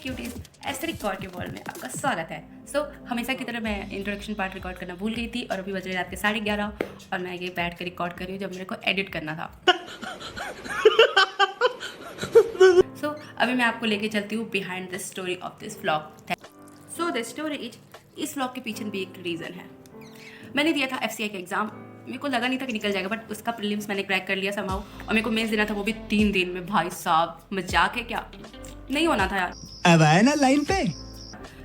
Cuties ऐसे record के world में आपका स्वागत है। हमेशा की तरह मैं इंट्रोडक्शन पार्ट रिकॉर्ड करना भूल गई थी और अभी बज रहे रात के 11:30 और मैं ये बैठ कर रिकॉर्ड कर रही हूँ जब मेरे को एडिट करना था। अभी मैं आपको लेके चलती हूँ behind the story of this vlog. The story is, इस व्लॉग के पीछे भी एक रीज़न है। मैंने दिया था FCI का एग्ज़ाम, मेरे को लगा नहीं था कि निकल जाएगा, बट उसका प्रीलिम्स मैंने क्रैक कर लिया समहाउ और मेरे को मेंस देना था, वो भी 3 दिन में। भाई साहब मजाक है क्या, नहीं होना था यार। अब आए ना लाइन पे।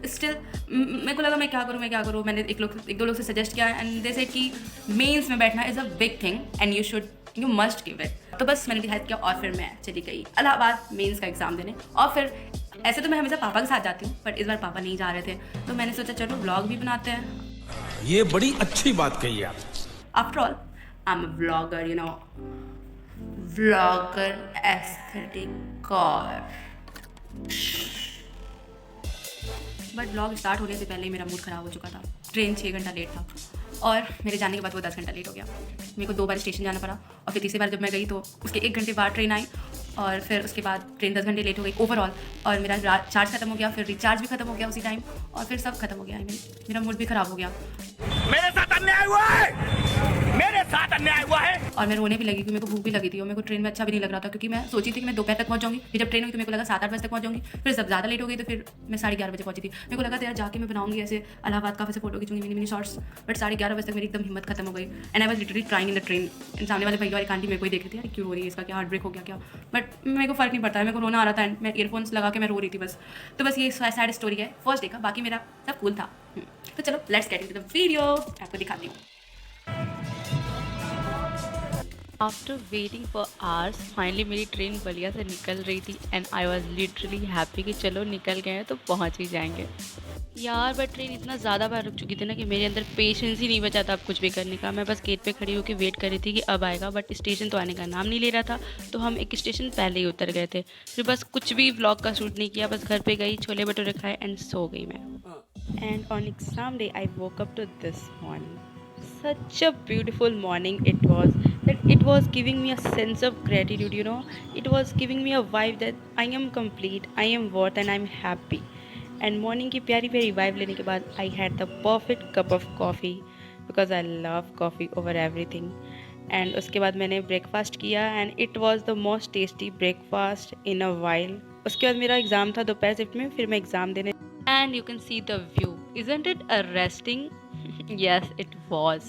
स्टिल मेरे को लगा मैं क्या करूँ। मैंने एक दो लोग से सजेस्ट किया एंड दे सेड कि मेंस में बैठना is a big thing and you must give it. तो बस मैंने डिसाइड किया और फिर मैं चली गई इलाहाबाद मेंस का एग्ज़ाम देने। और फिर ऐसे तो मैं हमेशा पापा के साथ जाती हूँ, बट इस बार पापा नहीं जा रहे थे, तो मैंने सोचा चलो व्लॉग भी बनाते हैं। ये बड़ी अच्छी बात कही आप। After all I am a vlogger, vlogger aesthetic और बट व्लॉग स्टार्ट होने से पहले ही मेरा मूड ख़राब हो चुका था। ट्रेन 6 घंटा लेट था और मेरे जाने के बाद वो 10 घंटा लेट हो गया। मेरे को 2 बार स्टेशन जाना पड़ा और फिर तीसरी बार जब मैं गई तो उसके 1 घंटे बाद ट्रेन आई और फिर उसके बाद ट्रेन 10 घंटे लेट हो गई ओवरऑल। और मेरा चार्ज खत्म हो गया, फिर रिचार्ज भी खत्म हो गया उसी टाइम और फिर सब खत्म हो गया। मेरा मूड भी ख़राब हो गया। मेरे साथ अन्याय हुआ है, मेरे साथ अन्याय हुआ है। और मैं रोने भी लगी क्योंकि मेरे को भूख भी लगी थी और मेरे को ट्रेन में अच्छा भी नहीं लग रहा था, क्योंकि मैं सोची थी कि मैं दोपहर तक पहुंच जाऊंगी। फिर जब ट्रेन हुई तो मेरे को लगा 7-8 बजे तक पहुंच जाऊंगी। फिर सब ज़्यादा लेट हो गई तो फिर मैं 11:30 बजे पहुंची थी। मेरे को लगा था यार जाके मैं बनाऊंगी ऐसे इलाहाबाद का ऐसे फोटो खींचूंगी मिनी शॉर्ट्स, बट 11:30 बजे तक मेरी एकदम हिम्मत खत्म हो गई and I was literally crying in the train. सामने वाले भैया वाली आंटी मेरे को ही देख रही थी, यार क्यों रो रही है, इसका क्या हार्ट ब्रेक हो गया क्या, बट मेरे को फ़र्क नहीं पड़ता है। मेरे को रोना आ रहा था एंड मैं ईयरफोन्स लगा के मैं रो रही थी बस। तो बस ये सैड स्टोरी है फर्स्ट डे का, बाकी मेरा सब कूल था। तो चलो let's get into the video, आपको दिखाती हूँ। After waiting for hours finally मेरी ट्रेन बलिया से निकल रही थी and I was literally happy कि चलो निकल गए हैं तो पहुंच ही जाएंगे यार। बट ट्रेन इतना ज़्यादा बार रुक चुकी थी ना कि मेरे अंदर पेशेंस ही नहीं बचा था अब कुछ भी करने का। मैं बस गेट पे खड़ी होकर वेट कर रही थी कि अब आएगा, बट स्टेशन तो आने का नाम नहीं ले रहा था। तो हम एक स्टेशन पहले ही उतर गए थे। फिर बस कुछ भी व्लॉग का शूट नहीं किया, बस घर पे गई, छोले भटूरे खाए एंड सो गई मैं। And on exam day I woke up to this morning. Such a beautiful morning it was, that it was giving me a sense of gratitude, it was giving me a vibe that I am complete, I am worth and I'm happy. And morning की प्यारी प्यारी vibe लेने के बाद I had the perfect cup of coffee because I love coffee over everything. And उसके बाद मैंने breakfast किया and it was the most tasty breakfast in a while. उसके बाद मेरा एग्ज़ाम था दोपहर शिफ्ट में, फिर मैं एग्ज़ाम देने and you can see the view, isn't it arresting? Yes, it was.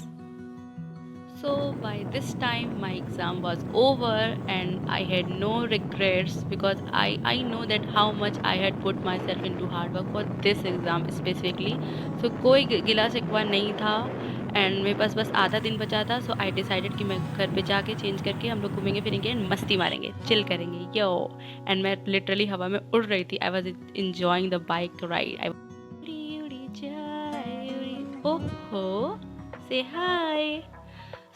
So by this time my exam was over and I had no regrets because I know that how much I had put myself into hard work for this exam specifically. So कोई गिला शिकवा नहीं था and मेरे पास बस आधा दिन बचा था। सो आई डिसाइडेड कि मैं घर पे जाके चेंज करके हम लोग घूमेंगे फिरेंगे एंड मस्ती मारेंगे, चिल करेंगे यो। एंड मैं लिटरली हवा में उड़ रही थी। I was enjoying the bike ride. ओहो से हाय।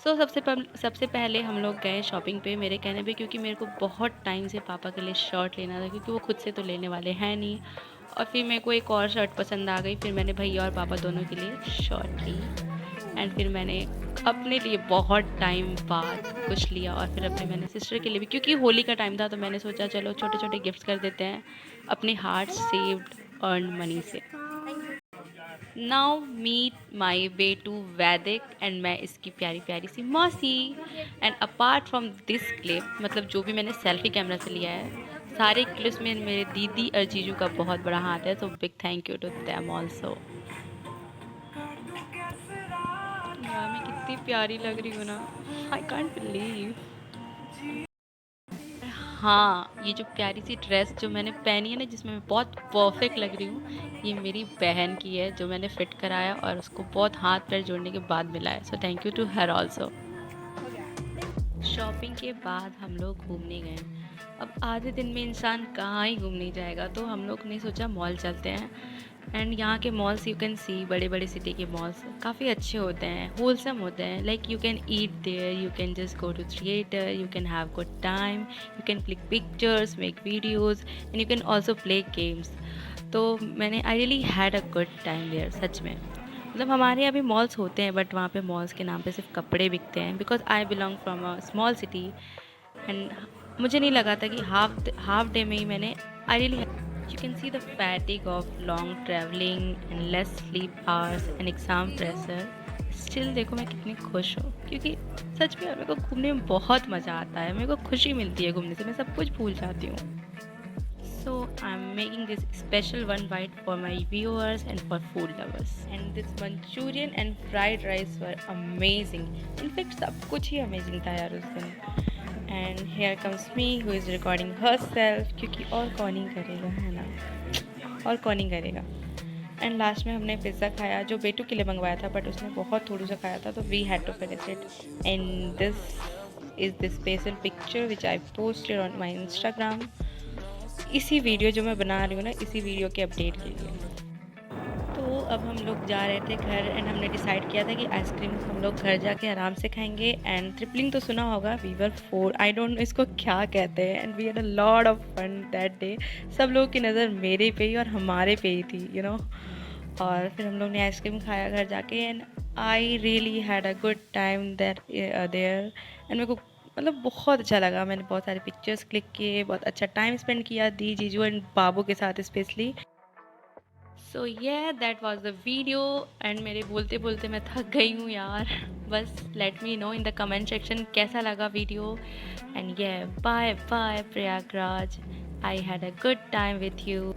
सो सबसे पहले हम लोग गए शॉपिंग पे मेरे कहने पे, क्योंकि मेरे को बहुत टाइम से पापा के लिए शर्ट लेना था, क्योंकि वो खुद से तो लेने वाले हैं नहीं। और फिर मेरे को एक और शर्ट पसंद आ गई, फिर मैंने भैया और पापा दोनों के लिए शर्ट ली एंड फिर मैंने अपने लिए बहुत टाइम बाद कुछ लिया और फिर अपने मैंने सिस्टर के लिए भी, क्योंकि होली का टाइम था तो मैंने सोचा चलो छोटे छोटे गिफ्ट्स कर देते हैं अपने हार्ट सेव्ड अर्न मनी से। Now meet my way to Vaidik and मैं इसकी प्यारी प्यारी सी मौसी। And apart from this clip, मतलब जो भी मैंने सेल्फी कैमरा से लिया है, सारे क्लिप्स में मेरे दीदी और जीजू का बहुत बड़ा हाथ है। So big thank you to them also. यार मैं कितनी प्यारी लग रही हूँ ना, आई कांट बिलीव। हाँ, ये जो प्यारी सी ड्रेस जो मैंने पहनी है ना, जिसमें मैं बहुत परफेक्ट लग रही हूँ, ये मेरी बहन की है जो मैंने फ़िट कराया और उसको बहुत हाथ पैर जोड़ने के बाद मिला है। So thank you to her also. Shopping के बाद हम लोग घूमने गए। अब आधे दिन में इंसान कहाँ ही घूमने जाएगा, तो हम लोग ने सोचा मॉल चलते हैं। एंड यहाँ के मॉल्स यू कैन सी, बड़े बड़े सिटी के मॉल्स काफ़ी अच्छे होते हैं, होलसम होते हैं। Like you can eat there, you can just go to theatre, you can have good time, you can click pictures, make videos and you can also play games. तो मैंने I really had a good time there सच में। मतलब हमारे यहाँ भी malls होते हैं बट वहाँ पे मॉल्स के नाम पे सिर्फ कपड़े बिकते हैं, because I belong from a small city and मुझे नहीं लगा था कि हाफ डे में ही मैंने I really You can see the fatigue of long traveling and less sleep hours and exam pressure. Still देखो मैं कितनी खुश हूँ, क्योंकि सच में मेरे को घूमने में बहुत मज़ा आता है, मेरे को खुशी मिलती है घूमने से, मैं सब कुछ भूल जाती हूँ. So I'm making this special one bite for my viewers and for food lovers. And this Manchurian and fried rice were amazing. In fact सब कुछ ही amazing था यार उस दिन. And here comes me who is recording herself, क्योंकि और कौन ही करेगा, है ना, और कौन ही करेगा. एंड लास्ट में हमने पिज़्ज़ा खाया जो बेटू के लिए मंगवाया था, बट उसने बहुत थोड़ा सा खाया था, तो we had to finish it. And this is the special picture which I posted on my Instagram. इसी वीडियो जो मैं बना रही हूँ ना, इसी वीडियो के अपडेट के लिए. तो अब हम लोग जा रहे थे घर, एंड हमने डिसाइड किया था कि आइसक्रीम हम लोग घर जाके आराम से खाएंगे. एंड ट्रिपलिंग तो सुना होगा, we were 4, I don't know इसको क्या कहते हैं. And we had a lot of fun that day. सब लोगों की नज़र मेरे पे ही और हमारे पे ही थी, यू नो. और फिर हम लोग ने आइसक्रीम खाया घर जाके, and I really had a good time there. And मेरे को मतलब बहुत अच्छा लगा. मैंने बहुत सारे पिक्चर्स क्लिक किए, बहुत अच्छा टाइम स्पेंड किया दी जीजू एंड बाबू के साथ स्पेशली. सो ये that was the video. And मेरे बोलते बोलते मैं थक गई हूँ यार. बस let me know in the comment section कैसा लगा वीडियो. एंड ये bye bye Prayagraj. I had a good time with you.